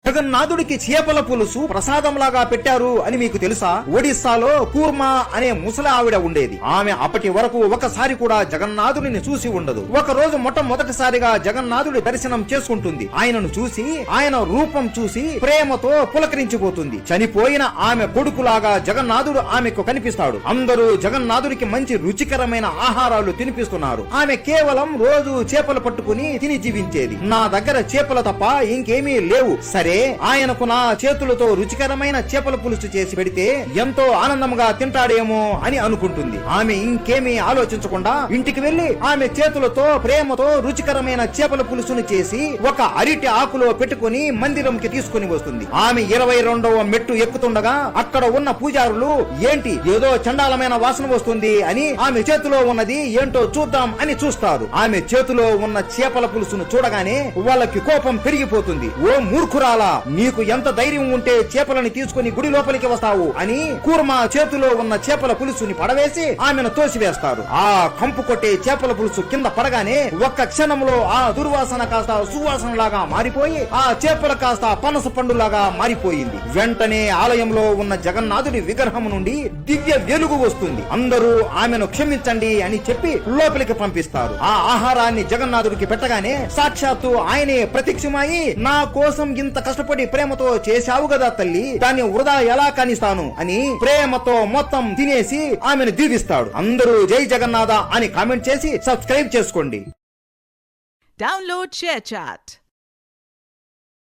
జగన్నాథుడికి చేపల పులుసు ప్రసాదంలాగా పెట్టారు అని మీకు తెలుసా? ఒడిస్సాలో కూర్మా అనే ముసలి ఆవిడ ఉండేది. ఆమె అప్పటి వరకు ఒకసారి కూడా జగన్నాథుడిని చూసి ఉండదు. ఒక రోజు మొట్టమొదటిసారిగా జగన్నాథుడి దర్శనం చేసుకుంటుంది. ఆయనను చూసి ఆయన రూపం చూసి ప్రేమతో పులకరించిపోతుంది. చనిపోయిన ఆమె కొడుకులాగా జగన్నాథుడు ఆమెకు కనిపిస్తాడు. అందరూ జగన్నాథుడికి మంచి రుచికరమైన ఆహారాలు తినిపిస్తున్నారు. ఆమె కేవలం రోజు చేపలు పట్టుకుని తిని జీవించేది. నా దగ్గర చేపలు తప్ప ఇంకేమీ లేవు, సరే ఆయనకు నా చేతులతో రుచికరమైన చేపల పులుసు చేసి పెడితే ఎంతో ఆనందంగా తింటాడేమో అని అనుకుంటుంది. ఆమె ఇంకేమీ ఆలోచించకుండా ఇంటికి వెళ్లి ఆమె చేతులతో ప్రేమతో రుచికరమైన చేపల పులుసును చేసి ఒక అరిటి ఆకులో పెట్టుకుని మందిరంకి తీసుకుని వస్తుంది. ఆమె 22వ మెట్టు ఎక్కుతుండగా అక్కడ ఉన్న పూజారులు ఏంటి ఏదో చండాలమైన వాసన వస్తుంది అని ఆమె చేతిలో ఉన్నది ఏంటో చూద్దాం అని చూస్తారు. ఆమె చేతిలో ఉన్న చేపల పులుసును చూడగానే వాళ్ళకి కోపం పెరిగిపోతుంది. ఓ మూర్ఖురాలా, నీకు ఎంత ధైర్యం ఉంటే చేపలని తీసుకుని గుడి లోపలికి వస్తావు అని కూర్మా చేతిలో ఉన్న చేపల పులుసుని పడవేసి ఆమెను తోసివేస్తారు. ఆ కంపు కొట్టే చేపల పులుసు కింద పడగానే ఒక్క క్షణంలో ఆ దుర్వాసన కాస్త సువాసన లాగా మారిపోయి ఆ చేపల కాస్త పనస పండులాగా మారిపోయింది. వెంటనే ఆలయంలో ఉన్న జగన్నాథుడి విగ్రహం నుండి దివ్య వెలుగు వస్తుంది. అందరూ ఆమెను క్షమించండి అని చెప్పి లోపలికి పంపిస్తారు. ఆ ఆహారాన్ని జగన్నాథుడికి పెట్టగానే సాక్షాత్తు ఆయనే ప్రత్యక్షమై నా కోసం ఇంత కష్టపడి ప్రేమతో చేశావు కదా తల్లి, దాన్ని వృధా ఎలా కానిస్తాను అని ప్రేమతో మొత్తం తినేసి ఆమెను దీవిస్తాడు. అందరూ జై జగన్నాథ అని కామెంట్ చేసి సబ్స్క్రైబ్ చేసుకోండి. Download share chat.